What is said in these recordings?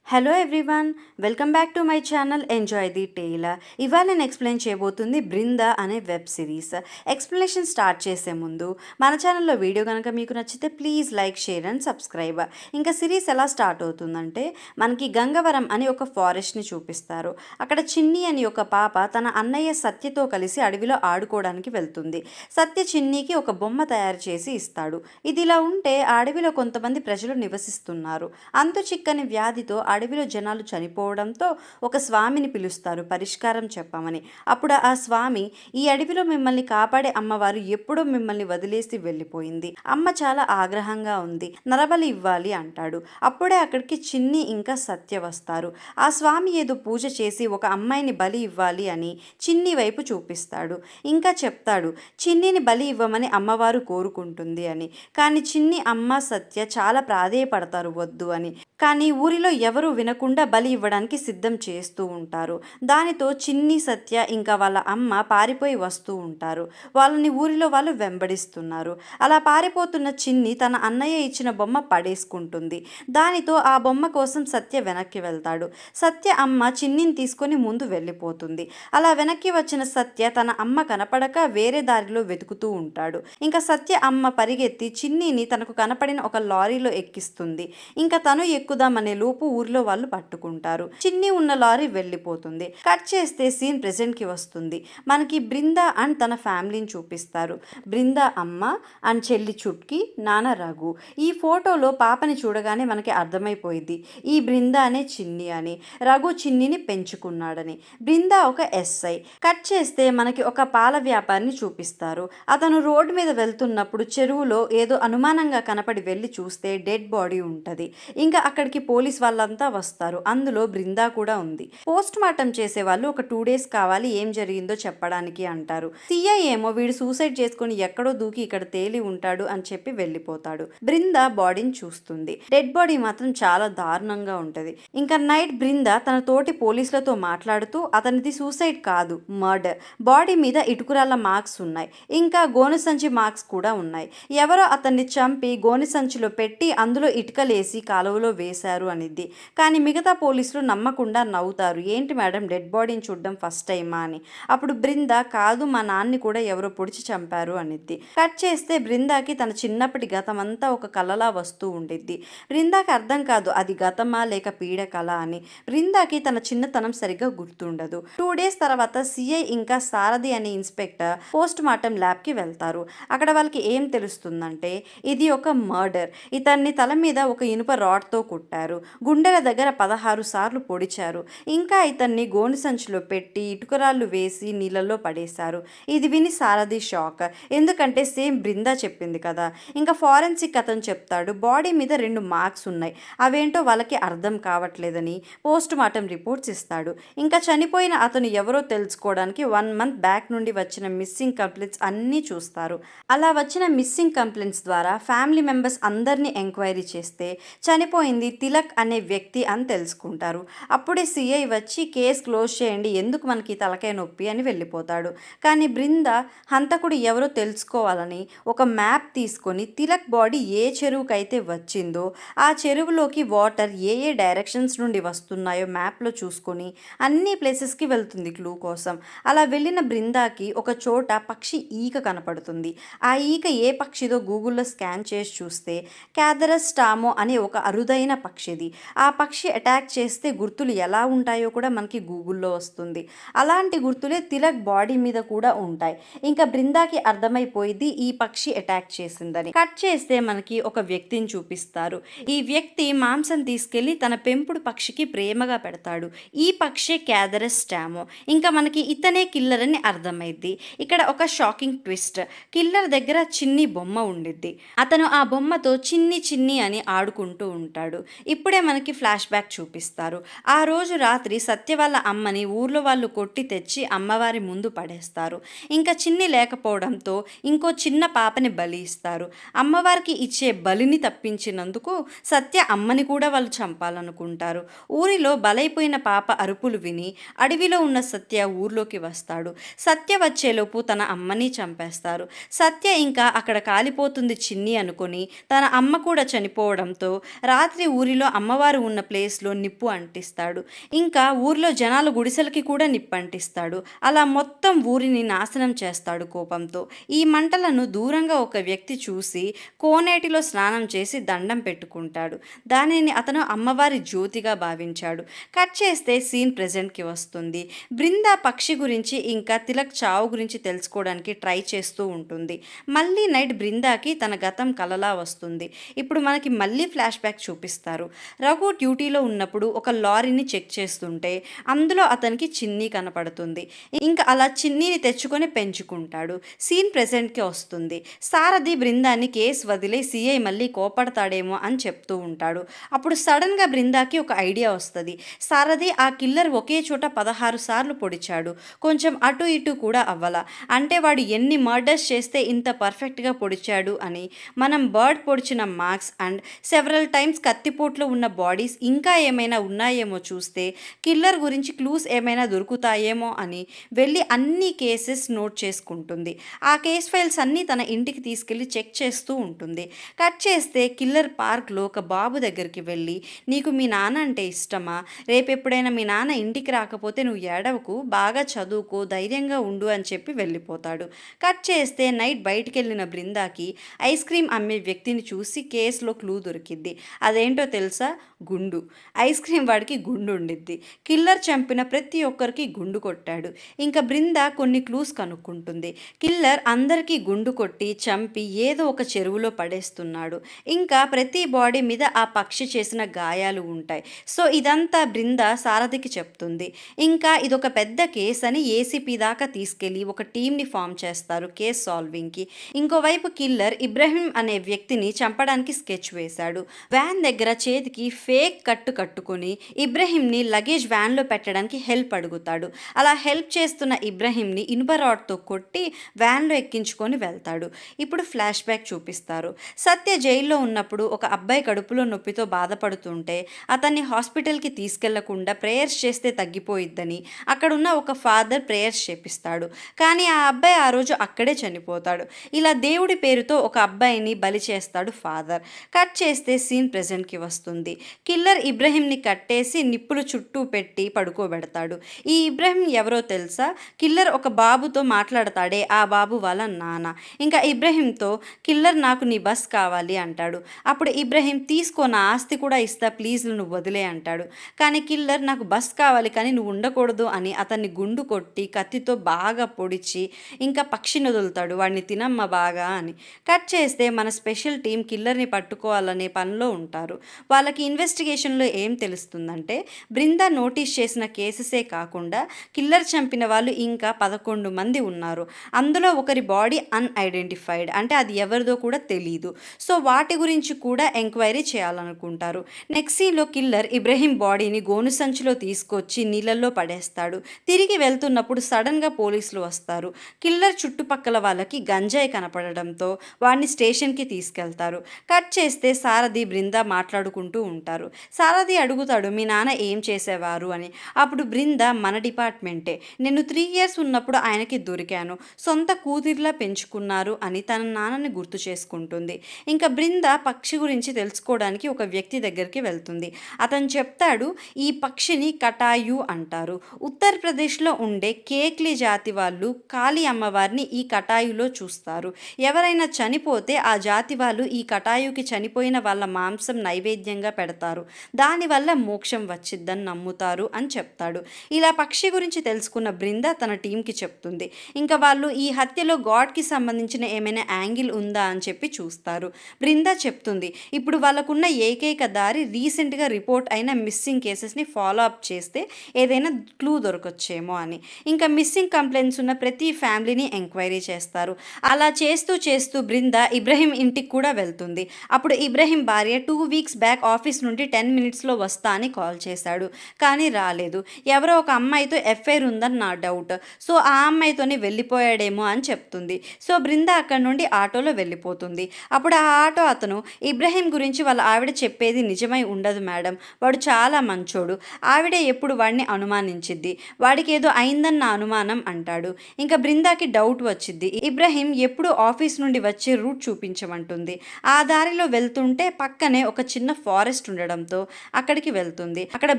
Hello everyone, welcome back to my channel enjoy the tale. ఇవాళ నేను explain చేయబోతుంది బృంద అనే వెబ్ సిరీస్. ఎక్స్ప్లెనేషన్ స్టార్ట్ చేసే ముందు మన ఛానల్లో వీడియో కనుక మీకు నచ్చితే please like, share and subscribe. ఇంకా సిరీస్ ఎలా స్టార్ట్ అవుతుందంటే మనకి గంగవరం అని ఒక ఫారెస్ట్ని చూపిస్తారు. అక్కడ చిన్ని అని ఒక పాప తన అన్నయ్య సత్యతో కలిసి అడవిలో ఆడుకోవడానికి వెళ్తుంది. సత్య చిన్నికి ఒక బొమ్మ తయారు చేసి ఇస్తాడు. ఇది ఇలా ఉంటే ఆ అడవిలో కొంతమంది ప్రజలు నివసిస్తున్నారు. అంతు చిక్కని వ్యాధితో అడవిలో జనాలు చనిపోవడంతో ఒక స్వామిని పిలుస్తారు పరిష్కారం చెప్పమని. అప్పుడు ఆ స్వామి, ఈ అడవిలో మిమ్మల్ని కాపాడే అమ్మవారు ఎప్పుడో మిమ్మల్ని వదిలేసి వెళ్ళిపోయింది. అమ్మ చాలా ఆగ్రహంగా ఉంది, నరబలి ఇవ్వాలి అంటాడు. అప్పుడే అక్కడికి చిన్ని ఇంకా సత్య వస్తారు. ఆ స్వామి ఏదో పూజ చేసి ఒక అమ్మాయిని బలి ఇవ్వాలి అని చిన్ని వైపు చూపిస్తాడు. ఇంకా చెప్తాడు చిన్నిని బలి ఇవ్వమని అమ్మవారు కోరుకుంటుంది అని. కానీ చిన్ని, అమ్మ, సత్య చాలా ప్రాధేయపడతారు వద్దు అని. కానీ ఊరిలో ఎవరు వినకుండా బలి ఇవ్వడానికి సిద్ధం చేస్తూ ఉంటారు. దానితో చిన్ని, సత్య ఇంకా వాళ్ళ అమ్మ పారిపోయి వస్తూ ఉంటారు. వాళ్ళని ఊరిలో వాళ్ళు వెంబడిస్తున్నారు. అలా పారిపోతున్న చిన్ని తన అన్నయ్య ఇచ్చిన బొమ్మ పడేసుకుంటుంది. దానితో ఆ బొమ్మ కోసం సత్య వెనక్కి వెళ్తాడు. సత్య అమ్మ చిన్నిని తీసుకొని ముందు వెళ్ళిపోతుంది. అలా వెనక్కి వచ్చిన సత్య తన అమ్మ కనపడక వేరే దారిలో వెతుకుతూ ఉంటాడు. ఇంకా సత్య అమ్మ పరిగెత్తి చిన్నిని తనకు కనపడిన ఒక లారీలో ఎక్కిస్తుంది. ఇంకా తను ఎక్కుదామనే లోపు ఊర్లో వాళ్ళు పట్టుకుంటారు. చిన్ని ఉన్న లారీ వెళ్ళిపోతుంది. కట్ చేస్తే సీన్ ప్రెజెంట్ కి వస్తుంది. మనకి బృంద అండ్ తన ఫ్యామిలీని చూపిస్తారు. బృంద అమ్మ అండ్ చెల్లి చుట్కి, నాన్న రఘు. ఈ ఫోటోలో పాపని చూడగానే మనకి అర్థమైపోయింది ఈ బృంద అనే చిన్ని అని. రఘు చిన్నిని పెంచుకున్నాడని. బృంద ఒక ఎస్ఐ. కట్ చేస్తే మనకి ఒక పాల వ్యాపారిని చూపిస్తారు. అతను రోడ్డు మీద వెళ్తున్నప్పుడు చెరువులో ఏదో అనుమానంగా కనపడి వెళ్ళి చూస్తే డెడ్ బాడీ ఉంటది. ఇంకా అక్కడికి పోలీస్ వాళ్ళంతా వస్తారు. అందులో బృందా కూడా ఉంది. పోస్ట్ మార్టం చేసే వాళ్ళు ఒక 2 days కావాలి ఏం జరిగిందో చెప్పడానికి అంటారు. సిఐ ఏమో వీడు సూసైడ్ చేసుకుని ఎక్కడో దూకి ఇక్కడ తేలి ఉంటాడు అని చెప్పి వెళ్ళిపోతాడు. బృందా బాడీని చూస్తుంది. డెడ్ బాడీ మాత్రం చాలా దారుణంగా ఉంటది. ఇంకా నైట్ బృందా తన తోటి పోలీసులతో మాట్లాడుతూ అతనిది సూసైడ్ కాదు, మర్డర్. బాడీ మీద ఇటుకురాళ్ళ మార్క్స్ ఉన్నాయి. ఇంకా గోను సంచి మార్క్స్ కూడా ఉన్నాయి. ఎవరో అతన్ని చంపి గోను సంచిలో పెట్టి అందులో ఇటుకలేసి కాలువలో వేశారు అనిద్ది. కానీ మిగతా పోలీసులు నమ్మకుండా నవ్వుతారు. ఏంటి మేడం డెడ్ బాడీని చూడడం ఫస్ట్ టైమా అని. అప్పుడు బృంద, కాదు మా నాన్ని కూడా ఎవరో పొడిచి చంపారు అనిద్ది. కట్ చేస్తే బృందాకి తన చిన్నప్పటి గతం అంతా ఒక కలలా వస్తూ ఉండిద్ది. బృందాకి అర్థం కాదు అది గతమా లేక పీడ కళ అని. బృందాకి తన చిన్నతనం సరిగ్గా గుర్తుండదు. 2 days తర్వాత సిఐ ఇంకా సారథి అనే ఇన్స్పెక్టర్ పోస్ట్ మార్టం ల్యాబ్కి వెళ్తారు. అక్కడ వాళ్ళకి ఏం తెలుస్తుందంటే ఇది ఒక మర్డర్. ఇతన్ని తల మీద ఒక ఇనుప రాడ్తో కుట్టారు. గుండెల దగ్గర 16 సార్లు పొడిచారు. ఇంకా ఇతన్ని గోను సంచిలో పెట్టి ఇటుకరాళ్ళు వేసి నీళ్ళల్లో పడేశారు. ఇది విని సారథి షాక్. ఎందుకంటే సేమ్ బృందా చెప్పింది కదా. ఇంకా ఫారెన్సిక్ అతను చెప్తాడు బాడీ మీద 2 మార్క్స్ ఉన్నాయి, అవేంటో వాళ్ళకి అర్థం కావట్లేదని పోస్ట్ మార్టం రిపోర్ట్స్ ఇస్తాడు. ఇంకా చనిపోయిన అతను ఎవరో తెలుసుకోవడానికి 1 month బ్యాక్ నుండి వచ్చిన మిస్సింగ్ కంప్లైంట్స్ అన్నీ చూస్తారు. అలా వచ్చిన మిస్సింగ్ కంప్లైంట్స్ ద్వారా ఫ్యామిలీ మెంబర్స్ అందరినీ ఎంక్వైరీ చేస్తే చనిపోయింది తిలక్ అనే వ్యక్తి అని తెలుసుకుంటారు. అప్పుడే సిఐ వచ్చి కేసు క్లోజ్ చేయండి, ఎందుకు మనకి తలకాయ నొప్పి అని వెళ్ళిపోతాడు. కానీ బృంద హంతకుడు ఎవరో తెలుసుకోవాలని ఒక మ్యాప్ తీసుకొని తిలక్ బాడీ ఏ చెరువుకైతే వచ్చిందో ఆ చెరువులోకి వాటర్ ఏ ఏ డైరెక్షన్స్ నుండి వస్తున్నాయో మ్యాప్లో చూసుకొని అన్ని ప్లేసెస్కి వెళ్తుంది క్లూ కోసం. అలా వెళ్ళిన బృందాకి ఒక చోట పక్షి ఈక కనపడుతుంది. ఆ ఈక ఏ పక్షిదో గూగుల్లో స్కాన్ చేసి చూస్తే క్యాథరస్ టామో అనే ఒక అరుదైన పక్షిది. ఆ పక్షి అటాక్ చేస్తే గుర్తులు ఎలా ఉంటాయో కూడా మనకి గూగుల్లో వస్తుంది. అలాంటి గుర్తులే తిలక్ బాడీ మీద కూడా ఉంటాయి. ఇంకా బృందాకి అర్థమైపోయింది ఈ పక్షి అటాక్ చేసిందని. కట్ చేస్తే మనకి ఒక వ్యక్తిని చూపిస్తారు. ఈ వ్యక్తి మాంసం తీసుకెళ్లి తన పెంపుడు పక్షికి ప్రేమగా పెడతాడు. ఈ పక్షే క్యాథరస్ టామో. ఇంకా మనకి ఇతనే కిల్లర్ అని అర్థమైద్ది. ఇక్కడ ఒక షాకింగ్ ట్విస్ట్. కిల్లర్ దగ్గర చిన్ని బొమ్మ ఉండిద్ది. అతను ఆ బొమ్మతో చిన్ని చిన్ని అని ఆడుకుంటూ ఉంటాడు. ఇప్పుడే మనకి ఫ్లాష్ బ్యాక్ చూపిస్తారు. ఆ రోజు రాత్రి సత్య వాళ్ళ అమ్మని ఊర్లో వాళ్ళు కొట్టి తెచ్చి అమ్మవారి ముందు పడేస్తారు. ఇంకా చిన్ని లేకపోవడంతో ఇంకో చిన్న పాపని బలి ఇస్తారు. అమ్మవారికి ఇచ్చే బలిని తప్పించినందుకు సత్య అమ్మని కూడా వాళ్ళు చంపాలనుకుంటారు. ఊరిలో బలైపోయిన పాప అరుపులు విని అడవిలో ఉన్న సత్య ఊర్లోకి వస్తాడు. సత్య వచ్చేలోపు తన అమ్మని చంపేస్తారు. సత్య ఇంకా అక్కడ కాలిపోతుంది చిన్ని అనుకొని తన అమ్మ కూడా చనిపోవడంతో రాత్రి ఊరిలో అమ్మవారు ఉన్న ఉన్న ప్లేస్లో నిప్పు అంటిస్తాడు. ఇంకా ఊర్లో జనాల గుడిసెలకి కూడా నిప్పు అంటిస్తాడు. అలా మొత్తం ఊరిని నాశనం చేస్తాడు కోపంతో. ఈ మంటలను దూరంగా ఒక వ్యక్తి చూసి కోనేటిలో స్నానం చేసి దండం పెట్టుకుంటాడు. దానిని అతను అమ్మవారి జ్యోతిగా భావించాడు. కట్ చేస్తే సీన్ ప్రెజెంట్కి వస్తుంది. బృందా పక్షి గురించి ఇంకా తిలక్ చావు గురించి తెలుసుకోవడానికి ట్రై చేస్తూ ఉంటుంది. మళ్ళీ నైట్ బృందాకి తన గతం కలలా వస్తుంది. ఇప్పుడు మనకి మళ్ళీ ఫ్లాష్ బ్యాక్ చూపిస్తారు. రఘు డ్యూటీలో ఉన్నప్పుడు ఒక లారీని చెక్ చేస్తుంటే అందులో అతనికి చిన్ని కనపడుతుంది. ఇంకా అలా చిన్నీని తెచ్చుకొని పెంచుకుంటాడు. సీన్ ప్రెజెంట్కి వస్తుంది. సారథి బృందాన్ని కేసు వదిలే సిఐ మళ్ళీ కోపడతాడేమో అని చెప్తూ ఉంటాడు. అప్పుడు సడన్గా బృందాకి ఒక ఐడియా వస్తుంది. సారథి ఆ కిల్లర్ ఒకే చోట 16 సార్లు పొడిచాడు. కొంచెం అటు ఇటు కూడా అవ్వాల. అంటే వాడు ఎన్ని మర్డర్స్ చేస్తే ఇంత పర్ఫెక్ట్గా పొడిచాడు అని. మనం బర్డ్ పొడిచిన మార్క్స్ అండ్ సెవరల్ టైమ్స్ కత్తిపోట్లో ఉన్న బాడీస్ ఇంకా ఏమైనా ఉన్నాయేమో చూస్తే కిల్లర్ గురించి క్లూస్ ఏమైనా దొరుకుతాయేమో అని వెళ్ళి అన్ని కేసెస్ నోట్ చేసుకుంటుంది. ఆ కేస్ ఫైల్స్ అన్నీ తన ఇంటికి తీసుకెళ్ళి చెక్ చేస్తూ ఉంటుంది. కట్ చేస్తే కిల్లర్ పార్క్లో ఒక బాబు దగ్గరికి వెళ్ళి, నీకు మీ నాన్న అంటే ఇష్టమా? రేపు ఎప్పుడైనా మీ నాన్న ఇంటికి రాకపోతే నువ్వు ఏడవకు, బాగా చదువుకో, ధైర్యంగా ఉండు అని చెప్పి వెళ్ళిపోతాడు. కట్ చేస్తే నైట్ బయటికి వెళ్ళిన బృందాకి ఐస్ క్రీమ్ అమ్మే వ్యక్తిని చూసి కేసులో క్లూ దొరికిద్ది. అదేంటో తెలుసా? గుండు. ఐస్ క్రీమ్ వాడికి గుండు ఉండిద్ది. కిల్లర్ చంపిన ప్రతి ఒక్కరికి గుండు కొట్టాడు. ఇంకా బృంద కొన్ని క్లూస్ కనుక్కుంటుంది. కిల్లర్ అందరికీ గుండు కొట్టి చంపి ఏదో ఒక చెరువులో పడేస్తున్నాడు. ఇంకా ప్రతి బాడీ మీద ఆ పక్షి చేసిన గాయాలు ఉంటాయి. సో ఇదంతా బృంద సారథికి చెప్తుంది. ఇంకా ఇదొక పెద్ద కేసు అని ఏసీపీ దాకా తీసుకెళ్ళి ఒక టీంని ఫామ్ చేస్తారు కేస్ సాల్వింగ్కి. ఇంకోవైపు కిల్లర్ ఇబ్రహీం అనే వ్యక్తిని చంపడానికి స్కెచ్ వేశాడు. వ్యాన్ దగ్గర చేతికి ఫేక్ కట్టు కట్టుకొని ఇబ్రహీంని లగేజ్ వ్యాన్లో పెట్టడానికి హెల్ప్ అడుగుతాడు. అలా హెల్ప్ చేస్తున్న ఇబ్రహీంని ఇనుప రాడ్తో కొట్టి వ్యాన్లో ఎక్కించుకొని వెళ్తాడు. ఇప్పుడు ఫ్లాష్ బ్యాక్ చూపిస్తారు. సత్య జైల్లో ఉన్నప్పుడు ఒక అబ్బాయి కడుపులో నొప్పితో బాధపడుతుంటే అతన్ని హాస్పిటల్కి తీసుకెళ్లకుండా ప్రేయర్స్ చేస్తే తగ్గిపోయిద్దని అక్కడున్న ఒక ఫాదర్ ప్రేయర్స్ చేపిస్తాడు. కానీ ఆ అబ్బాయి ఆ రోజు అక్కడే చనిపోతాడు. ఇలా దేవుడి పేరుతో ఒక అబ్బాయిని బలి చేస్తాడు ఫాదర్. కట్ చేస్తే సీన్ ప్రెజెంట్కి వస్తుంది. కిల్లర్ ఇబ్రహీంని కట్టేసి నిప్పులు చుట్టూ పెట్టి పడుకోబెడతాడు. ఈ ఇబ్రహీం ఎవరో తెలుసా? కిల్లర్ ఒక బాబుతో మాట్లాడతాడే ఆ బాబు వాళ్ళ నాన్న. ఇంకా ఇబ్రహీంతో కిల్లర్ నాకు నీ బస్ కావాలి అంటాడు. అప్పుడు ఇబ్రహీం తీసుకో, నా ఆస్తి కూడా ఇస్తా, ప్లీజ్ నువ్వు వదిలే అంటాడు. కానీ కిల్లర్ నాకు బస్ కావాలి కానీ నువ్వు ఉండకూడదు అని అతన్ని గుండు కొట్టి కత్తితో బాగా పొడిచి ఇంకా పక్షిని వదులుతాడు, వాడిని తినమ్మ బాగా అని. కట్ చేస్తే మన స్పెషల్ టీం కిల్లర్ని పట్టుకోవాలనే పనిలో ఉంటారు. వాళ్ళకి ఇన్వెస్టిగేషన్లో ఏం తెలుస్తుందంటే బృంద నోటీస్ చేసిన కేసెసే కాకుండా కిల్లర్ చంపిన వాళ్ళు ఇంకా 11 మంది ఉన్నారు. అందులో ఒకరి బాడీ అన్ఐడెంటిఫైడ్, అంటే అది ఎవరిదో కూడా తెలీదు. సో వాటి గురించి కూడా ఎంక్వైరీ చేయాలనుకుంటారు. నెక్స్ట్ సీన్లో కిల్లర్ ఇబ్రహీం బాడీని గోను సంచిలో తీసుకొచ్చి నీళ్ళల్లో పడేస్తాడు. తిరిగి వెళ్తున్నప్పుడు సడన్గా పోలీసులు వస్తారు. కిల్లర్ చుట్టుపక్కల వాళ్ళకి గంజాయి కనపడడంతో వాడిని స్టేషన్కి తీసుకెళ్తారు. కట్ చేస్తే సారథి బృంద మాట్లాడుకుంటూ ఉంటారు. సారథి అడుగుతాడు, మీ నాన్న ఏం చేసేవారు అని. అప్పుడు బృంద, మన డిపార్ట్మెంటే, నేను 3 years ఉన్నప్పుడు ఆయనకి దొరికాను, సొంత కూతురిలా పెంచుకున్నారు అని తన నాన్నని గుర్తు చేసుకుంటుంది. ఇంకా బృంద పక్షి గురించి తెలుసుకోవడానికి ఒక వ్యక్తి దగ్గరికి వెళ్తుంది. అతను చెప్తాడు, ఈ పక్షిని కటాయు అంటారు. ఉత్తరప్రదేశ్లో ఉండే కేక్లీ జాతి వాళ్ళు కాళీ అమ్మవారిని ఈ కటాయులో చూస్తారు. ఎవరైనా చనిపోతే ఆ జాతి వాళ్ళు ఈ కటాయుకి చనిపోయిన వాళ్ళ మాంసం నైవేద్యంగా పెడతారు, దానివల్ల మోక్షం వచ్చిద్దని నమ్ముతారు అని చెప్తాడు. ఇలా పక్షి గురించి తెలుసుకున్న బృంద తన టీంకి చెప్తుంది. ఇంకా వాళ్ళు ఈ హత్యలో గాడ్కి సంబంధించిన ఏమైనా యాంగిల్ ఉందా అని చెప్పి చూస్తారు. బృంద చెప్తుంది, ఇప్పుడు వాళ్ళకున్న ఏకైక దారి రీసెంట్గా రిపోర్ట్ అయిన మిస్సింగ్ కేసెస్ని ఫాలో అప్ చేస్తే ఏదైనా క్లూ దొరకొచ్చేమో అని. ఇంకా మిస్సింగ్ కంప్లైంట్స్ ఉన్న ప్రతి ఫ్యామిలీని ఎంక్వైరీ చేస్తారు. అలా చేస్తూ చేస్తూ బృంద ఇబ్రహీం ఇంటికి కూడా వెళ్తుంది. అప్పుడు ఇబ్రహీం భార్య 2 weeks బ్యాక్ ఆఫీస్ నుండి 10 minutesలో వస్తా అని కాల్ చేశాడు, కానీ రాలేదు. ఎవరో ఒక అమ్మాయితో ఎఫ్ఐఆర్ ఉందని నా డౌట్, సో ఆ అమ్మాయితోనే వెళ్ళిపోయాడేమో అని చెప్తుంది. సో బృంద అక్కడ నుండి ఆటోలో వెళ్ళిపోతుంది. అప్పుడు ఆ ఆటో అతను, ఇబ్రహీం గురించి వాళ్ళ ఆవిడ చెప్పేది నిజమై ఉండదు మేడం, వాడు చాలా మంచోడు, ఆవిడే ఎప్పుడు వాడిని అనుమానించిద్ది, వాడికి ఏదో అయిందన్న అనుమానం అంటాడు. ఇంకా బృందాకి డౌట్ వచ్చింది. ఇబ్రహీం ఎప్పుడు ఆఫీస్ నుండి వచ్చే రూట్ చూపించమంటుంది. ఆ దారిలో వెళ్తుంటే పక్కనే ఒక చిన్న ఫారెస్ట్ ఉండడంతో చెప్పడంతో అక్కడికి వెళ్తుంది. అక్కడ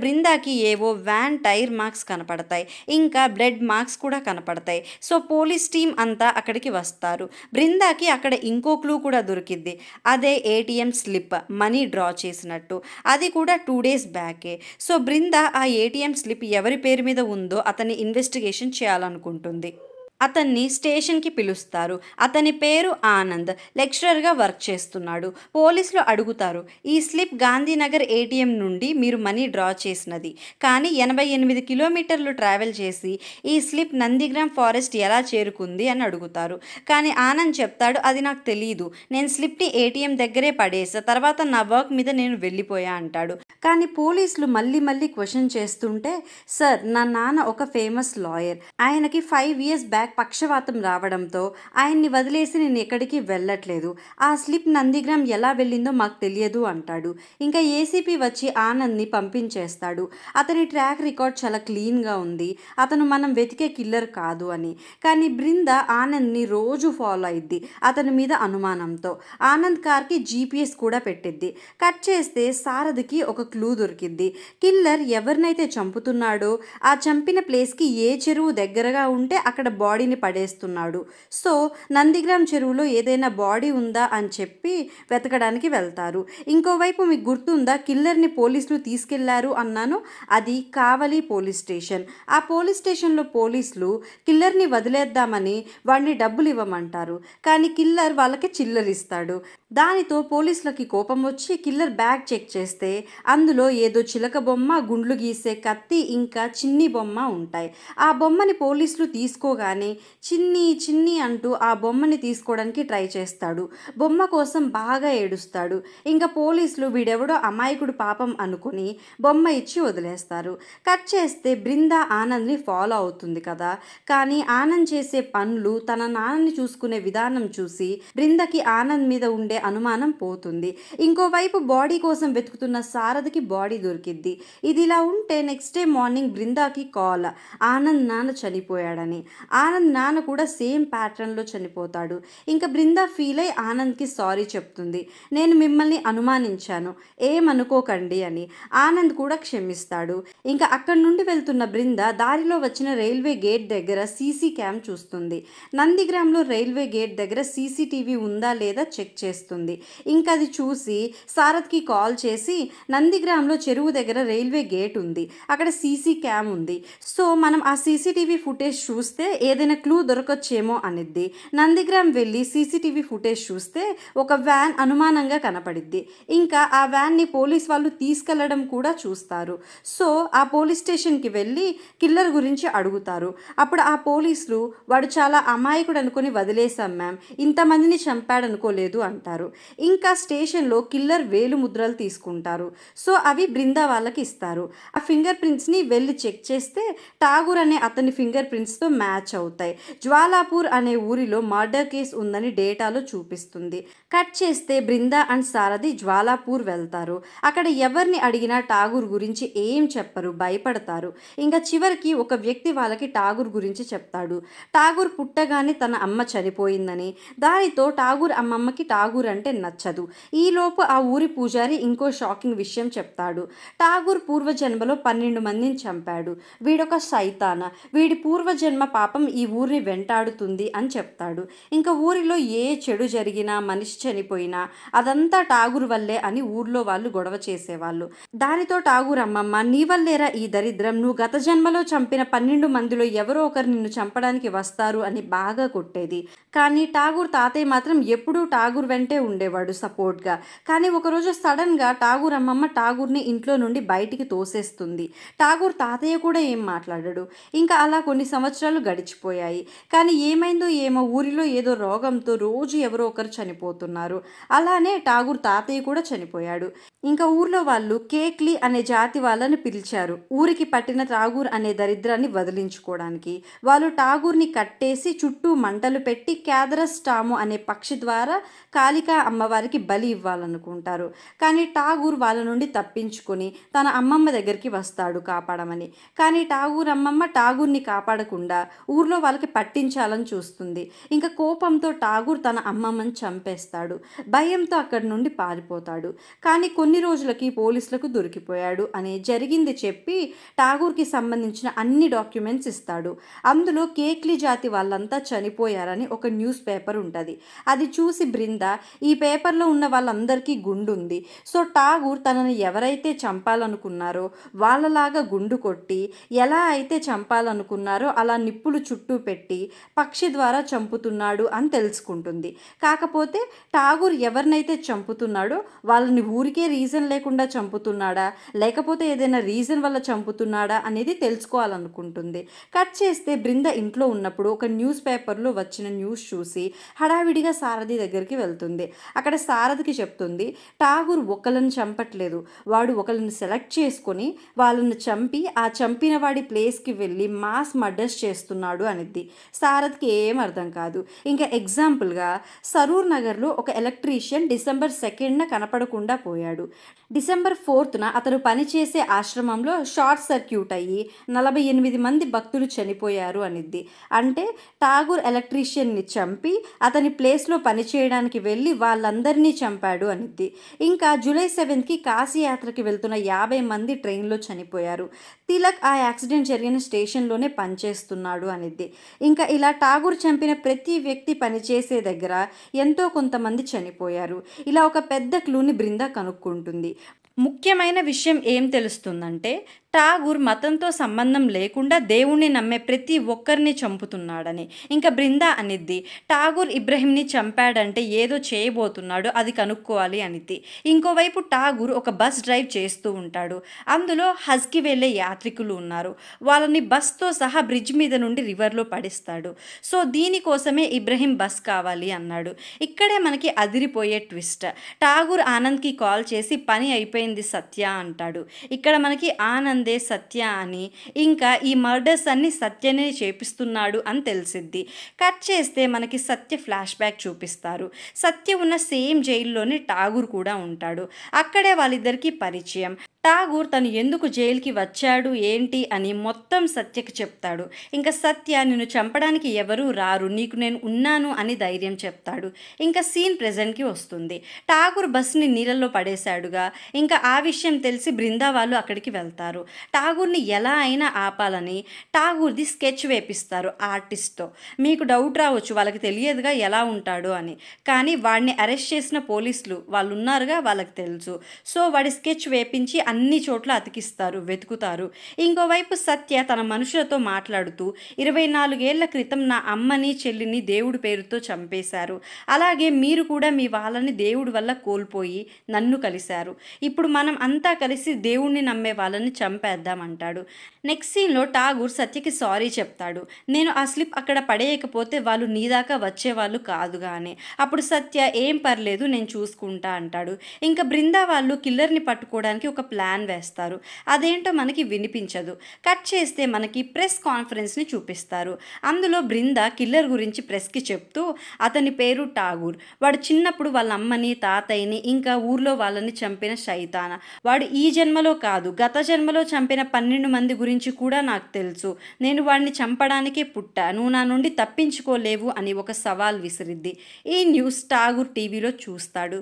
బృందాకి ఏవో వ్యాన్ టైర్ మార్క్స్ కనపడతాయి, ఇంకా బ్లడ్ మార్క్స్ కూడా కనపడతాయి. సో పోలీస్ టీం అంతా అక్కడికి వస్తారు. బృందాకి అక్కడ ఇంకో క్లూ కూడా దొరికింది. అదే ఏటీఎం స్లిప్, మనీ డ్రా చేసినట్టు. అది కూడా 2 days బ్యాకే. సో బృంద ఆ ఏటీఎం స్లిప్ ఎవరి పేరు మీద ఉందో అతన్ని ఇన్వెస్టిగేషన్ చేయాలనుకుంటుంది. అతన్ని స్టేషన్కి పిలుస్తారు. అతని పేరు ఆనంద్, లెక్చరర్గా వర్క్ చేస్తున్నాడు. పోలీసులు అడుగుతారు, ఈ స్లిప్ గాంధీనగర్ ఏటీఎం నుండి మీరు మనీ డ్రా చేసినది, కానీ 88 కిలోమీటర్లు ట్రావెల్ చేసి ఈ స్లిప్ నందిగ్రామ్ ఫారెస్ట్ ఎలా చేరుకుంది అని అడుగుతారు. కానీ ఆనంద్ చెప్తాడు, అది నాకు తెలియదు, నేను స్లిప్ని ఏటీఎం దగ్గరే పడేసా, తర్వాత నా వర్క్ మీద నేను వెళ్ళిపోయా అంటాడు. కానీ పోలీసులు మళ్ళీ మళ్ళీ క్వశ్చన్ చేస్తుంటే, సార్ నా నాన్న ఒక ఫేమస్ లాయర్, ఆయనకి 5 years బ్యాక్ పక్షవాతం రావడంతో ఆయన్ని వదిలేసి నేను ఎక్కడికి వెళ్ళట్లేదు, ఆ స్లిప్ నందిగ్రామ్ ఎలా వెళ్ళిందో మాకు తెలియదు అంటాడు. ఇంకా ఏసీపీ వచ్చి ఆనంద్ని పంపించేస్తాడు. అతని ట్రాక్ రికార్డ్ చాలా క్లీన్గా ఉంది, అతను మనం వెతికే కిల్లర్ కాదు అని. కానీ బృంద ఆనంద్ని రోజు ఫాలో అయింది అతని మీద అనుమానంతో. ఆనంద్ కార్కి జీపీఎస్ కూడా పెట్టిద్ది. కట్ చేస్తే సారథికి ఒక క్లూ దొరికింది. కిల్లర్ ఎవరినైతే చంపుతున్నాడో ఆ చంపిన ప్లేస్కి ఏ చెరువు దగ్గరగా ఉంటే అక్కడ బాడీని పడేస్తున్నాడు. సో నందిగ్రామ్ చెరువులో ఏదైనా బాడీ ఉందా అని చెప్పి వెతకడానికి వెళ్తారు. ఇంకోవైపు మీకు గుర్తుందా, కిల్లర్ని పోలీసులు తీసుకెళ్లారు అన్నాను, అది కావలి పోలీస్ స్టేషన్. ఆ పోలీస్ స్టేషన్లో పోలీసులు కిల్లర్ని వదిలేద్దామని వాడిని డబ్బులు ఇవ్వమంటారు. కానీ కిల్లర్ వాళ్ళకి చిల్లరిస్తాడు. దానితో పోలీసులకి కోపం వచ్చి కిల్లర్ బ్యాగ్ చెక్ చేస్తే అందులో ఏదో చిలక బొమ్మ, గుండ్లు గీసే కత్తి, ఇంకా చిన్ని బొమ్మ ఉంటాయి. ఆ బొమ్మని పోలీసులు తీసుకోగానే చిన్ని చిన్ని అంటూ ఆ బొమ్మని తీసుకోవడానికి ట్రై చేస్తాడు. బొమ్మ కోసం బాగా ఏడుస్తాడు. ఇంకా పోలీసులు వీడెవడో అమాయకుడు పాపం అనుకుని బొమ్మ ఇచ్చి వదిలేస్తారు. కట్ చేస్తే బృంద ఆనంద్ని ఫాలో అవుతుంది కదా. కానీ ఆనంద్ చేసే పనులు, తన నాన్నని చూసుకునే విధానం చూసి బృందకి ఆనంద్ మీద ఉండే అనుమానం పోతుంది. ఇంకోవైపు బాడీ కోసం వెతుకుతున్న సారథికి బాడీ దొరికిద్ది. ఇది ఇలా ఉంటే నెక్స్ట్ డే మార్నింగ్ బృందాకి కాల్, ఆనంద్ నాన్న చనిపోయాడని. ఆనంద్ నాన్న కూడా సేమ్ ప్యాటర్న్లో చనిపోతాడు. ఇంకా బృంద ఫీల్ అయి ఆనంద్కి సారీ చెప్తుంది, నేను మిమ్మల్ని అనుమానించాను, ఏమనుకోకండి అని. ఆనంద్ కూడా క్షమిస్తాడు. ఇంకా అక్కడి నుండి వెళ్తున్న బృంద దారిలో వచ్చిన రైల్వే గేట్ దగ్గర సీసీ క్యామ్ చూస్తుంది. నందిగ్రామ్లో రైల్వే గేట్ దగ్గర సీసీటీవీ ఉందా లేదా చెక్ చేస్తుంది. ఇంకా అది చూసి సారథ్కి కాల్ చేసి, నందిగ్రామ్లో చెరువు దగ్గర రైల్వే గేట్ ఉంది, అక్కడ సీసీ క్యామ్ ఉంది, సో మనం ఆ సీసీటీవీ ఫుటేజ్ చూస్తే ఏదైనా క్లూ దొరకొచ్చేమో అనిద్ది. నందిగ్రామ్ వెళ్ళి సీసీటీవీ ఫుటేజ్ చూస్తే ఒక వ్యాన్ అనుమానంగా కనపడిద్ది. ఇంకా ఆ వ్యాన్ని పోలీస్ వాళ్ళు తీసుకెళ్లడం కూడా చూస్తారు. సో ఆ పోలీస్ స్టేషన్కి వెళ్ళి కిల్లర్ గురించి అడుగుతారు. అప్పుడు ఆ పోలీసులు, వాడు చాలా అమాయకుడు అనుకుని వదిలేశాం మ్యామ్, ఇంతమందిని చంపాడనుకోలేదు అంటారు. ఇంకా స్టేషన్లో కిల్లర్ వేలు ముద్రలు తీసుకుంటారు. సో అవి బృందా వాళ్ళకి ఇస్తారు. ఆ ఫింగర్ ప్రింట్స్ని వెళ్ళి చెక్ చేస్తే ఠాగూర్ అనే అతని ఫింగర్ ప్రింట్స్తో మ్యాచ్ అవుతాయి. జ్వాలాపూర్ అనే ఊరిలో మర్డర్ కేసు ఉందని డేటాలో చూపిస్తుంది. కట్ చేస్తే బృందా అండ్ సారథి జ్వాలాపూర్ వెళ్తారు. అక్కడ ఎవరిని అడిగినా ఠాగూర్ గురించి ఏం చెప్పరు, భయపడతారు. ఇంకా చివరికి ఒక వ్యక్తి వాళ్ళకి ఠాగూర్ గురించి చెప్తాడు. ఠాగూర్ పుట్టగానే తన అమ్మ చనిపోయిందని, దానితో ఠాగూర్ అమ్మమ్మకి ఠాగూర్ అంటే నచ్చదు. ఈలోపు ఆ ఊరి పూజారి ఇంకో షాకింగ్ విషయం చెప్తాడు. ఠాగూర్ పూర్వజన్మలో 12 మందిని చంపాడు, వీడొక సైతాన, వీడి పూర్వజన్మ పాపం ఈ ఊరిని వెంటాడుతుంది అని చెప్తాడు. ఇంకా ఊరిలో ఏ చెడు జరిగినా, మనిషి చనిపోయినా అదంతా ఠాగూర్ వల్లే అని ఊర్లో వాళ్ళు గొడవ చేసేవాళ్ళు. దానితో ఠాగూర్ అమ్మమ్మ, నీ వల్లేరా ఈ దరిద్రం, నువ్వు గత జన్మలో చంపిన 12 మందిలో ఎవరో ఒకరు నిన్ను చంపడానికి వస్తారు అని బాగా కొట్టేది. కానీ ఠాగూర్ తాతయ్య మాత్రం ఎప్పుడూ ఠాగూర్ వెంటే ఉండేవాడు సపోర్ట్గా. కానీ ఒకరోజు సడన్గా ఠాగూర్ అమ్మమ్మ ఠాగూర్ని ఇంట్లో నుండి బయటికి తోసేస్తుంది. ఠాగూర్ తాతయ్య కూడా ఏం మాట్లాడాడు. ఇంకా అలా కొన్ని సంవత్సరాలు గడిచిపోయాయి. కానీ ఏమైందో ఏమో ఊరిలో ఏదో రోగంతో రోజు ఎవరో ఒకరు చనిపోతున్నారు. అలానే ఠాగూర్ తాతయ్య కూడా చనిపోయాడు. ఇంకా ఊర్లో వాళ్ళు కేక్లీ అనే జాతి వాళ్ళని పిలిచారు, ఊరికి పట్టిన ఠాగూర్ అనే దరిద్రాన్ని వదిలించుకోవడానికి. వాళ్ళు ఠాగూర్ని కట్టేసి చుట్టూ మంటలు పెట్టి క్యాదరస్ టాము అనే పక్షి ద్వారా కాళికా అమ్మవారికి బలి ఇవ్వాలనుకుంటారు. కానీ ఠాగూర్ వాళ్ళ నుండి తప్పించుకొని తన అమ్మమ్మ దగ్గరికి వస్తాడు కాపాడమని. కానీ ఠాగూర్ అమ్మమ్మ ఠాగూర్ని కాపాడకుండా ఊర్లో వాళ్ళకి పట్టించాలని చూస్తుంది. ఇంకా కోపంతో ఠాగూర్ తన అమ్మమ్మని చంపేస్తాడు. భయంతో అక్కడి నుండి పారిపోతాడు. కానీ కొన్ని రోజులకి పోలీసులకు దొరికిపోయాడు అని జరిగింది చెప్పి ఠాగూర్కి సంబంధించిన అన్ని డాక్యుమెంట్స్ ఇస్తాడు. అందులో కేక్లీ జాతి వాళ్ళంతా చనిపోయారని ఒక న్యూస్ పేపర్ ఉంటుంది. అది చూసి బృంద, ఈ పేపర్లో ఉన్న వాళ్ళందరికీ గుండు ఉంది, సో ఠాగూర్ తనని ఎవరైతే చంపాలనుకున్నారో వాళ్ళలాగా గుండు కొట్టి ఎలా అయితే చంపాలనుకున్నారో అలా నిప్పులు చుట్టూ పెట్టి పక్షి ద్వారా చంపుతున్నాడు అని తెలుసుకుంటుంది. కాకపోతే ఠాగూర్ ఎవరినైతే చంపుతున్నాడో వాళ్ళని ఊరికే రీజన్ లేకుండా చంపుతున్నాడా లేకపోతే ఏదైనా రీజన్ వల్ల చంపుతున్నాడా అనేది తెలుసుకోవాలనుకుంటుంది. కట్ చేస్తే బృంద ఇంట్లో ఉన్నప్పుడు ఒక న్యూస్ పేపర్లో వచ్చిన న్యూస్ చూసి హడావిడిగా సారథి దగ్గరికి వెళ్తుంది. అక్కడ సారథికి చెప్తుంది, ఠాగూర్ ఒకళ్ళని చంపట్లేదు, వాడు ఒకళ్ళని సెలెక్ట్ చేసుకొని వాళ్ళని చంపి ఆ చంపిన వాడి ప్లేస్కి వెళ్ళి మాస్ మర్డర్స్ చేస్తున్నాడు అనిద్ది. సారథికి ఏం అర్థం కాదు. ఇంకా ఎగ్జాంపుల్గా సరూర్ నగర్లో ఒక ఎలక్ట్రీషియన్ డిసెంబర్ 2న కనపడకుండా పోయాడు. డిసెంబర్ 4న అతను పనిచేసే ఆశ్రమంలో షార్ట్ సర్క్యూట్ అయ్యి 48 మంది భక్తులు చనిపోయారు అనిద్ది. అంటే ఠాగూర్ ఎలక్ట్రీషియన్ని చంపి అతని ప్లేస్లో పనిచేయడానికి వెళ్ళి వాళ్ళందరినీ చంపాడు అనిద్ది. ఇంకా జూలై 7కి కాశీ యాత్రకి వెళ్తున్న 50 మంది ట్రైన్లో చనిపోయారు. తిలక్ ఆ యాక్సిడెంట్ జరిగిన స్టేషన్లోనే పనిచేస్తున్నాడు అనిద్ది. ఇంకా ఇలా ఠాగూర్ చంపిన ప్రతి వ్యక్తి పనిచేసే దగ్గర ఎంతో కొంతమంది చనిపోయారు. ఇలా ఒక పెద్ద క్లూని బృంద కనుక్కుంటుంది. ముఖ్యమైన విషయం ఏం తెలుస్తుందంటే ఠాగూర్ మతంతో సంబంధం లేకుండా దేవుణ్ణి నమ్మే ప్రతి ఒక్కరిని చంపుతున్నాడని. ఇంకా బృంద అనిద్ది, ఠాగూర్ ఇబ్రహీంని చంపాడంటే ఏదో చేయబోతున్నాడు, అది కనుక్కోవాలి అనిద్ది. ఇంకోవైపు ఠాగూర్ ఒక బస్ డ్రైవ్ చేస్తూ ఉంటాడు. అందులో హజ్కి వెళ్ళే యాత్రికులు ఉన్నారు. వాళ్ళని బస్తో సహా బ్రిడ్జ్ మీద నుండి రివర్లో పడిస్తాడు. సో దీనికోసమే ఇబ్రహీం బస్ కావాలి అన్నాడు. ఇక్కడే మనకి అదిరిపోయే ట్విస్ట్. ఠాగూర్ ఆనంద్కి కాల్ చేసి పని అయిపోయింది సత్య అంటాడు. ఇక్కడ మనకి ఆనంద్ సత్య అని, ఇంకా ఈ మర్డర్స్ అన్ని సత్యనే చేపిస్తున్నాడు అని తెలిసిద్ది. కట్ చేస్తే మనకి సత్య ఫ్లాష్ బ్యాక్ చూపిస్తారు. సత్య ఉన్న సేమ్ జైల్లోనే ఠాగూర్ కూడా ఉంటాడు. అక్కడే వాళ్ళిద్దరికీ పరిచయం. ఠాగూర్ తను ఎందుకు జైలుకి వచ్చాడు ఏంటి అని మొత్తం సత్యకి చెప్తాడు. ఇంకా సత్య నిన్ను చంపడానికి ఎవరూ రారు, నీకు నేను ఉన్నాను అని ధైర్యం చెప్తాడు. ఇంకా సీన్ ప్రెజెంట్కి వస్తుంది. ఠాగూర్ బస్ని నీళ్ళల్లో పడేశాడుగా. ఇంకా ఆ విషయం తెలిసి బృందా వాళ్ళు అక్కడికి వెళ్తారు. ఠాగూర్ని ఎలా అయినా ఆపాలని ఠాగూర్ది స్కెచ్ వేపిస్తారు ఆర్టిస్ట్తో. మీకు డౌట్ రావచ్చు వాళ్ళకి తెలియదుగా ఎలా ఉంటాడో అని, కానీ వాడిని అరెస్ట్ చేసిన పోలీసులు వాళ్ళు ఉన్నారుగా, వాళ్ళకి తెలుసు. సో వాడి స్కెచ్ వేపించి అన్ని చోట్ల అతికిస్తారు, వెతుకుతారు. ఇంకోవైపు సత్య తన మనుషులతో మాట్లాడుతూ 24 ఏళ్ల క్రితం నా అమ్మని చెల్లిని దేవుడి పేరుతో చంపేశారు, అలాగే మీరు కూడా మీ వాళ్ళని దేవుడి వల్ల కోల్పోయి నన్ను కలిశారు, ఇప్పుడు మనం అంతా కలిసి దేవుణ్ణి నమ్మే వాళ్ళని చంపేద్దామంటాడు. నెక్స్ట్ సీన్లో ఠాగూర్ సత్యకి సారీ చెప్తాడు. నేను ఆ స్లిప్ అక్కడ పడేయకపోతే వాళ్ళు నీ దాకా వచ్చేవాళ్ళు కాదుగా అని. అప్పుడు సత్య ఏం పర్లేదు నేను చూసుకుంటా అంటాడు. ఇంకా బృందా వాళ్ళు కిల్లర్ని పట్టుకోవడానికి ఒక ప్లాన్ వేస్తారు. అదేంటో మనకి వినిపించదు. కట్ చేస్తే మనకి ప్రెస్ కాన్ఫరెన్స్ని చూపిస్తారు. అందులో బృంద కిల్లర్ గురించి ప్రెస్కి చెప్తూ అతని పేరు ఠాగూర్, వాడు చిన్నప్పుడు వాళ్ళ అమ్మని తాతయ్యని ఇంకా ఊర్లో వాళ్ళని చంపిన శైతాన, వాడు ఈ జన్మలో కాదు గత జన్మలో చంపిన 12 మంది గురించి కూడా నాకు తెలుసు, నేను వాడిని చంపడానికే పుట్టా, నువ్వు నా నుండి తప్పించుకోలేవు అని ఒక సవాల్ విసిరిద్ది. ఈ న్యూస్ ఠాగూర్ టీవీలో చూస్తాడు.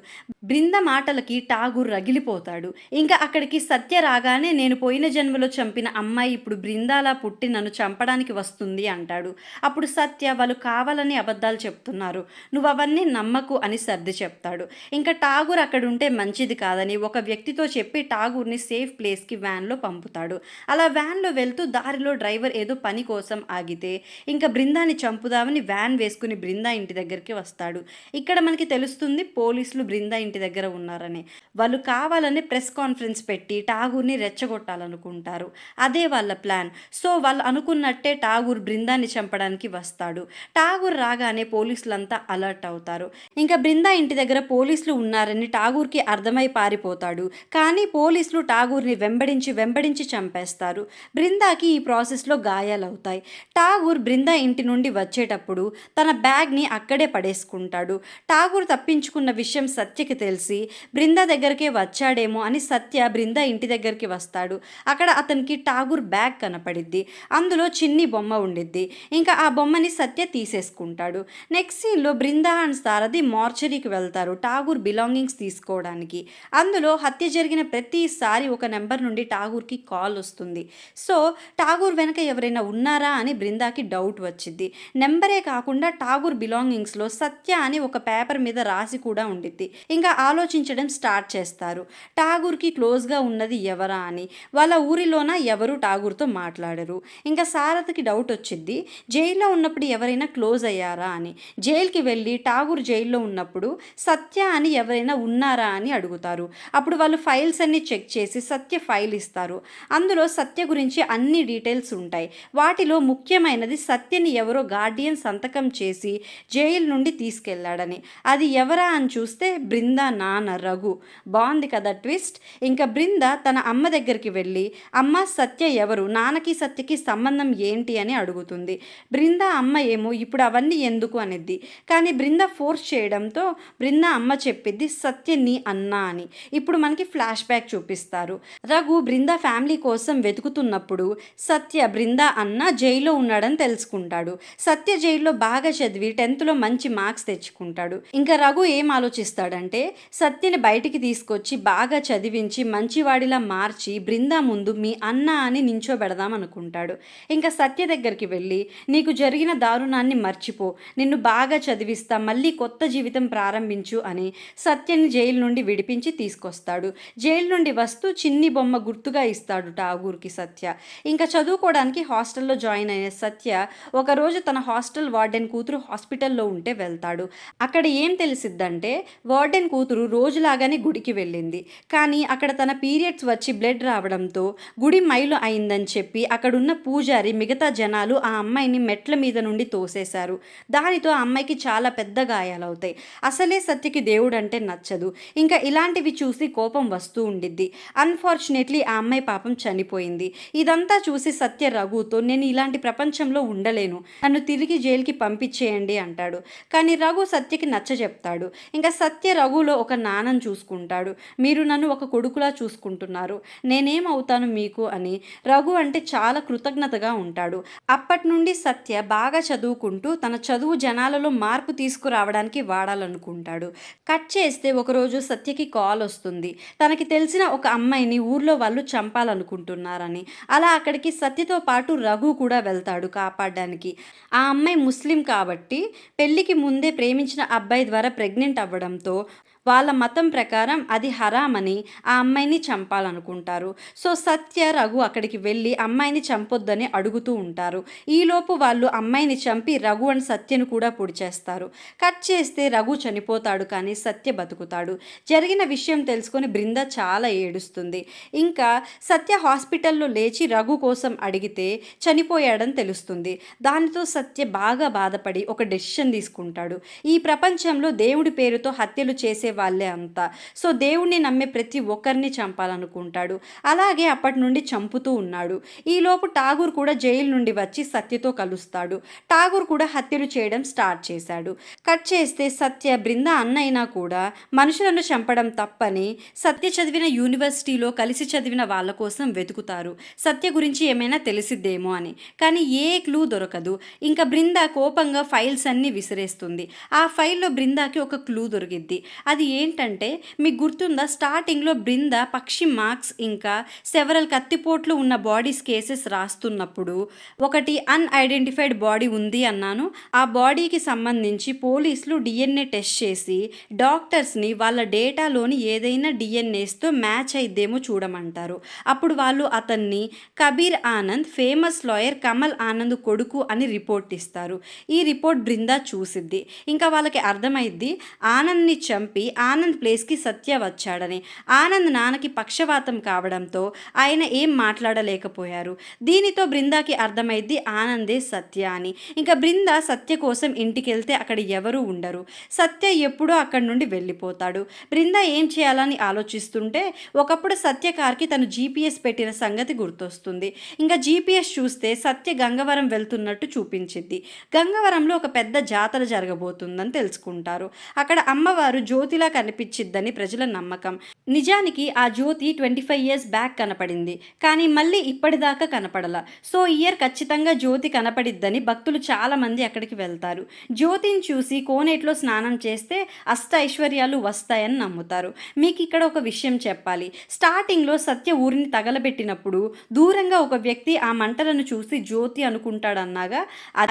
బృంద మాటలకి ఠాగూర్ రగిలిపోతాడు. ఇంకా అక్కడికి సత్య రాగానే నేను పోయిన జన్మలో చంపిన అమ్మాయి ఇప్పుడు బృందాలా పుట్టి నన్ను చంపడానికి వస్తుంది అంటాడు. అప్పుడు సత్య వాళ్ళు కావాలని అబద్ధాలు చెప్తున్నారు, నువ్వు అవన్నీ నమ్మకు అని సర్ది చెప్తాడు. ఇంకా ఠాగూర్ అక్కడ ఉంటే మంచిది కాదని ఒక వ్యక్తితో చెప్పి ఠాగూర్ని సేఫ్ ప్లేస్కి వ్యాన్లో పంపుతాడు. అలా వ్యాన్లో వెళ్తూ దారిలో డ్రైవర్ ఏదో పని కోసం ఆగితే ఇంకా బృందాన్ని చంపుదామని వ్యాన్ వేసుకుని బృందా ఇంటి దగ్గరికి వస్తాడు. ఇక్కడ మనకి తెలుస్తుంది పోలీసులు బృందా ఇంటి దగ్గర ఉన్నారని. వాళ్ళు కావాలని ప్రెస్ కాన్ఫరెన్స్ పెట్టి ఠాగూర్ని రెచ్చగొట్టాలనుకుంటారు. అదే వాళ్ళ ప్లాన్. సో వాళ్ళు అనుకున్నట్టే ఠాగూర్ బృందాన్ని చంపడానికి వస్తాడు. ఠాగూర్ రాగానే పోలీసులంతా అలర్ట్ అవుతారు. ఇంకా బృందా ఇంటి దగ్గర పోలీసులు ఉన్నారని ఠాగూర్కి అర్థమై పారిపోతాడు. కానీ పోలీసులు ఠాగూర్ని వెంబడించి వెంబడించి చంపేస్తారు. బృందాకి ఈ ప్రాసెస్లో గాయాలవుతాయి. ఠాగూర్ బృందా ఇంటి నుండి వచ్చేటప్పుడు తన బ్యాగ్ని అక్కడే పడేసుకుంటాడు. ఠాగూర్ తప్పించుకున్న విషయం సత్యకి తెలిసి బృందా దగ్గరికే వచ్చాడేమో అని సత్య బృందా ఇంటి దగ్గరికి వస్తాడు. అక్కడ అతనికి ఠాగూర్ బ్యాగ్ కనపడిద్ది. అందులో చిన్ని బొమ్మ ఉండిద్ది. ఇంకా ఆ బొమ్మని సత్య తీసేసుకుంటాడు. నెక్స్ట్ సీన్లో బృందా అండ్ సారథి మార్చరీకి వెళ్తారు ఠాగూర్ బిలాంగింగ్స్ తీసుకోవడానికి. అందులో హత్య జరిగిన ప్రతిసారి ఒక నెంబర్ నుండి ఠాగూర్కి కాల్ వస్తుంది. సో ఠాగూర్ వెనక ఎవరైనా ఉన్నారా అని బృందాకి డౌట్ వచ్చింది. నెంబరే కాకుండా ఠాగూర్ బిలాంగింగ్స్లో సత్య అని ఒక పేపర్ మీద రాసి కూడా ఉండిద్ది. ఇంకా ఆలోచించడం స్టార్ట్ చేస్తారు. ఠాగూర్కి క్లోజ్గా ఉన్నది ఎవరా అని. వాళ్ళ ఊరిలోన ఎవరు ఠాగూర్తో మాట్లాడరు. ఇంకా సారథికి డౌట్ వచ్చింది, జైల్లో ఉన్నప్పుడు ఎవరైనా క్లోజ్ అయ్యారా అని. జైలుకి వెళ్ళి ఠాగూర్ జైల్లో ఉన్నప్పుడు సత్య అని ఎవరైనా ఉన్నారా అని అడుగుతారు. అప్పుడు వాళ్ళు ఫైల్స్ అన్ని చెక్ చేసి సత్య ఫైల్ ఇస్తారు. అందులో సత్య గురించి అన్ని డీటెయిల్స్ ఉంటాయి. వాటిలో ముఖ్యమైనది సత్యని ఎవరో గార్డియన్ సంతకం చేసి జైలు నుండి తీసుకెళ్లాడని. అది ఎవరా అని చూస్తే బృందా నాన్న రఘు. బాగుంది కదా ట్విస్ట్. ఇంకా బృందా తన అమ్మ దగ్గరికి వెళ్ళి అమ్మ సత్య ఎవరు, నాన్నకి సత్యకి సంబంధం ఏంటి అని అడుగుతుంది. బృందా అమ్మ ఏమో ఇప్పుడు అవన్నీ ఎందుకు అనిద్ది. కానీ బృందా ఫోర్స్ చేయడంతో బృందా అమ్మ చెప్పిద్ది సత్య నీ అన్న అని. ఇప్పుడు మనకి ఫ్లాష్ బ్యాక్ చూపిస్తారు. రఘు బృందా ఫ్యామిలీ కోసం వెతుకుతున్నప్పుడు సత్య బృందా అన్న జైల్లో ఉన్నాడని తెలుసుకుంటాడు. సత్య జైల్లో బాగా చదివి 10th మంచి మార్క్స్ తెచ్చుకుంటాడు. ఇంకా రఘు ఏం ఆలోచిస్తాడంటే సత్యని బయటికి తీసుకొచ్చి బాగా చదివించి మంచివాడిలా మార్చి బృందా ముందు మీ అన్న అని నించోబెడదాం అనుకుంటాడు. ఇంకా సత్య దగ్గరికి వెళ్ళి నీకు జరిగిన దారుణాన్ని మర్చిపో, నిన్ను బాగా చదివిస్తా, మళ్ళీ కొత్త జీవితం ప్రారంభించు అని సత్యని జైలు నుండి విడిపించి తీసుకొస్తాడు. జైలు నుండి వస్తూ చిన్ని బొమ్మ గుర్తుగా ఇస్తాడు ఠాగూర్కి సత్య. ఇంకా చదువుకోవడానికి హాస్టల్లో జాయిన్ అయిన సత్య ఒకరోజు తన హాస్టల్ వార్డెన్ కూతురు హాస్పిటల్లో ఉంటే వెళ్తాడు. అక్కడ ఏం తెలిసిద్దంటే వార్డెన్ కూతురు రోజులాగానే గుడికి వెళ్ళింది. కానీ అక్కడ తన పీరియడ్స్ వచ్చి బ్లడ్ రావడంతో గుడి మైలు అయిందని చెప్పి అక్కడున్న పూజారి మిగతా జనాలు ఆ అమ్మాయిని మెట్ల మీద నుండి తోసేశారు. దానితో ఆ అమ్మాయికి చాలా పెద్ద గాయాలవుతాయి. అసలే సత్యకి దేవుడు అంటే నచ్చదు. ఇంకా ఇలాంటివి చూసి కోపం వస్తూ ఉండిద్ది. అన్ఫార్చునేట్లీ ఆ అమ్మాయి పాపం చనిపోయింది. ఇదంతా చూసి సత్య రఘుతో నేను ఇలాంటి ప్రపంచంలో ఉండలేను, నన్ను తిరిగి జైలుకి పంపించేయండి అంటాడు. కానీ రఘు సత్యకి నచ్చ చెప్తాడు. ఇంకా సత్య రఘులో ఒక నాన్నను చూసుకుంటాడు. మీరు నన్ను ఒక కొడుకులా చూసుకుంటున్నారు, నేనేమవుతాను మీకు అని రఘు అంటే చాలా కృతజ్ఞతగా ఉంటాడు. అప్పటి నుండి సత్య బాగా చదువుకుంటూ తన చదువు జనాలలో మార్పు తీసుకురావడానికి వాడాలనుకుంటాడు. కట్ చేస్తే ఒకరోజు సత్యకి కాల్ వస్తుంది. తనకి తెలిసిన ఒక అమ్మాయిని ఊర్లో వాళ్ళు చంపాలనుకుంటున్నారని. అలా అక్కడికి సత్యతో పాటు రఘు కూడా వెళ్తాడు కాపాడడానికి. ఆ అమ్మాయి ముస్లిం కాబట్టి పెళ్లికి ముందే ప్రేమించిన అబ్బాయి ద్వారా ప్రెగ్నెంట్ అవ్వడంతో వాళ్ళ మతం ప్రకారం అది హరామని ఆ అమ్మాయిని చంపాలనుకుంటారు. సో సత్య రఘు అక్కడికి వెళ్ళి అమ్మాయిని చంపొద్దని అడుగుతూ ఉంటారు. ఈలోపు వాళ్ళు అమ్మాయిని చంపి రఘు అండ్ సత్యను కూడా పొడి చేస్తారు. కట్ చేస్తే రఘు చనిపోతాడు కానీ సత్య బతుకుతాడు. జరిగిన విషయం తెలుసుకొని బృంద చాలా ఏడుస్తుంది. ఇంకా సత్య హాస్పిటల్లో లేచి రఘు కోసం అడిగితే చనిపోయాడని తెలుస్తుంది. దానితో సత్య బాగా బాధపడి ఒక డెసిషన్ తీసుకుంటాడు. ఈ ప్రపంచంలో దేవుడి పేరుతో హత్యలు చేసే వాళ్ళే అంతా. సో దేవుణ్ణి నమ్మే ప్రతి ఒక్కరిని చంపాలనుకుంటాడు. అలాగే అప్పటి నుండి చంపుతూ ఉన్నాడు. ఈలోపు ఠాగూర్ కూడా జైలు నుండి వచ్చి సత్యతో కలుస్తాడు. ఠాగూర్ కూడా హత్యలు చేయడం స్టార్ట్ చేశాడు. కట్ చేస్తే సత్య బృంద అన్నైనా కూడా మనుషులను చంపడం తప్పని సత్య చదివిన యూనివర్సిటీలో కలిసి చదివిన వాళ్ళ కోసం వెతుకుతారు. సత్య గురించి ఏమైనా తెలిసిద్దేమో అని. కానీ ఏ క్లూ దొరకదు. ఇంకా బృంద కోపంగా ఫైల్స్ అన్ని విసిరేస్తుంది. ఆ ఫైల్లో బృందాకి ఒక క్లూ దొరికిద్ది. అది ఏంటంటే మీకు గుర్తుందా, స్టార్టింగ్లో బృంద పక్షి మార్క్స్ ఇంకా సెవరల్ కత్తిపోట్లు ఉన్న బాడీస్ కేసెస్ రాస్తున్నప్పుడు ఒకటి అన్ఐడెంటిఫైడ్ బాడీ ఉంది అన్నాను. ఆ బాడీకి సంబంధించి పోలీసులు డిఎన్ఏ టెస్ట్ చేసి డాక్టర్స్ని వాళ్ళ డేటాలోని ఏదైనా డిఎన్ఏస్తో మ్యాచ్ అయిద్దేమో చూడమంటారు. అప్పుడు వాళ్ళు అతన్ని కబీర్ ఆనంద్ ఫేమస్ లాయర్ కమల్ ఆనంద్ కొడుకు అని రిపోర్ట్ ఇస్తారు. ఈ రిపోర్ట్ బృంద చూసిద్ది. ఇంకా వాళ్ళకి అర్థమైద్ది ఆనంద్ని చంపి ఆనంద్ ప్లేస్కి సత్య వచ్చాడని. ఆనంద్ నాన్నకి పక్షవాతం కావడంతో ఆయన ఏం మాట్లాడలేకపోయారు. దీనితో బృందాకి అర్థమైద్ది ఆనందే సత్య అని. ఇంకా బృంద సత్య కోసం ఇంటికెళ్తే అక్కడ ఎవరూ ఉండరు. సత్య ఎప్పుడో అక్కడి నుండి వెళ్ళిపోతాడు. బృంద ఏం చేయాలని ఆలోచిస్తుంటే ఒకప్పుడు సత్య కార్కి తను జీపీఎస్ పెట్టిన సంగతి గుర్తొస్తుంది. ఇంకా జీపీఎస్ చూస్తే సత్య గంగవరం వెళ్తున్నట్టు చూపించింది. గంగవరంలో ఒక పెద్ద జాతర జరగబోతుందని తెలుసుకుంటారు. అక్కడ అమ్మవారు జ్యోతిలా కనిపించిద్దని ప్రజల నమ్మకం. నిజానికి ఆ జ్యోతి 25 ఇయర్స్ బ్యాక్ కనపడింది, కానీ మళ్ళీ ఇప్పటిదాకా కనపడలా. సో ఇయర్ ఖచ్చితంగా జ్యోతి కనపడిద్దని భక్తులు చాలామంది అక్కడికి వెళ్తారు. జ్యోతిని చూసి కోనేట్లో స్నానం చేస్తే అష్ట ఐశ్వర్యాలు వస్తాయని నమ్ముతారు. మీకు ఇక్కడ ఒక విషయం చెప్పాలి. స్టార్టింగ్లో సత్య ఊరిని తగలబెట్టినప్పుడు దూరంగా ఒక వ్యక్తి ఆ మంటలను చూసి జ్యోతి అనుకుంటాడన్నాగా,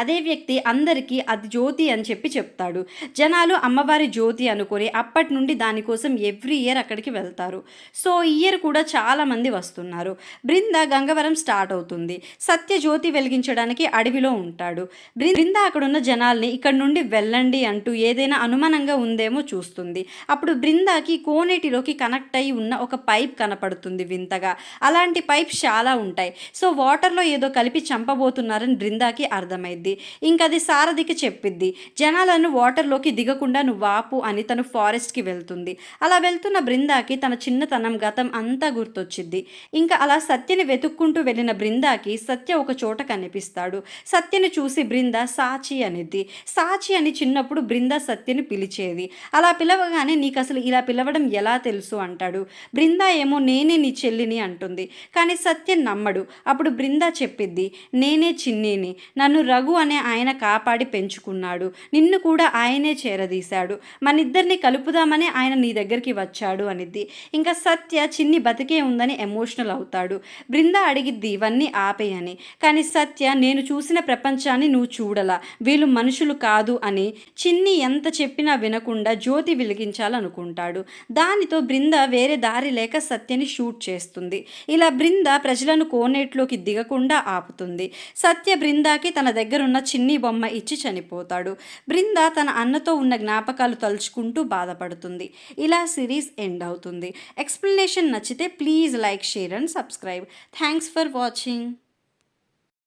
అదే వ్యక్తి అందరికీ అది జ్యోతి అని చెప్పి చెప్తాడు. జనాలు అమ్మవారి జ్యోతి అనుకొని అప్పటి నుండి దానికోసం ఎవ్రీ ఇయర్ అక్కడికి వెళ్తారు. సో ఈ ఇయర్ కూడా చాలామంది వస్తున్నారు. బృంద గంగవరం స్టార్ట్ అవుతుంది. సత్య జ్యోతి వెలిగించడానికి అడవిలో ఉంటాడు. బృంద అక్కడున్న జనాల్ని ఇక్కడి నుండి వెళ్ళండి అంటూ ఏదైనా అనుమానంగా ఉందేమో చూస్తుంది. అప్పుడు బృందాకి కోనేటిలోకి కనెక్ట్ అయి ఉన్న ఒక పైప్ కనపడుతుంది వింతగా. అలాంటి పైప్స్ చాలా ఉంటాయి. సో వాటర్లో ఏదో కలిపి చంపబోతున్నారని బృందాకి అర్థమైద్ది. ఇంకది సారథికి చెప్పిద్ది. జనాలను వాటర్లోకి దిగకుండా నువ్వు ఆపు అని తను ఫారెస్ట్కి వెళ్తుంది. అలా వెళ్తున్న బృందాకి తన చిన్నతనం గతం అంతా గుర్తొచ్చిద్ది. ఇంకా అలా సత్యని వెతుక్కుంటూ వెళ్ళిన బృందాకి సత్య ఒక చోట కనిపిస్తాడు. సత్యని చూసి బృంద సాచి అనిద్ది. సాచి అని చిన్నప్పుడు బృంద సత్యని పిలిచేది. అలా పిలవగానే నీకు అసలు ఇలా పిలవడం ఎలా తెలుసు అంటాడు. బృంద ఏమో నేనే నీ చెల్లిని అంటుంది. కానీ సత్యం నమ్మడు. అప్పుడు బృంద చెప్పిద్ది, నేనే చిన్నీని, నన్ను రఘు అనే ఆయన కాపాడి పెంచుకున్నాడు, నిన్ను కూడా ఆయనే చేరదీశాడు, మనిద్దరిని కలుపుదామనే ఆయన నీ దగ్గరికి వచ్చాడు అనిద్ది. ఇంకా సత్య చిన్ని బతికే ఉందని ఎమోషనల్ అవుతాడు. బృంద అడిగిద్ది ఇవన్నీ ఆపేయని. కానీ సత్య నేను చూసిన ప్రపంచాన్ని నువ్వు చూడలా, వీళ్ళు మనుషులు కాదు అని చిన్ని ఎంత చెప్పినా వినకుండా జ్యోతి వెలిగించాలనుకుంటాడు. దానితో బృంద వేరే దారి లేక సత్యని షూట్ చేస్తుంది. ఇలా బృంద ప్రజలను కోనేట్లోకి దిగకుండా ఆపుతుంది. సత్య బృందాకి తన దగ్గరున్న చిన్ని బొమ్మ ఇచ్చి చనిపోతాడు. బృంద తన అన్నతో ఉన్న జ్ఞాపకాలు తలుచుకుంటూ బాధపడుతుంది. ఇలా సిరీస్ ఎండ్ అవుతుంది. ఎక్స్ప్లెనేషన్ నచ్చితే please like, share and subscribe. Thanks for watching.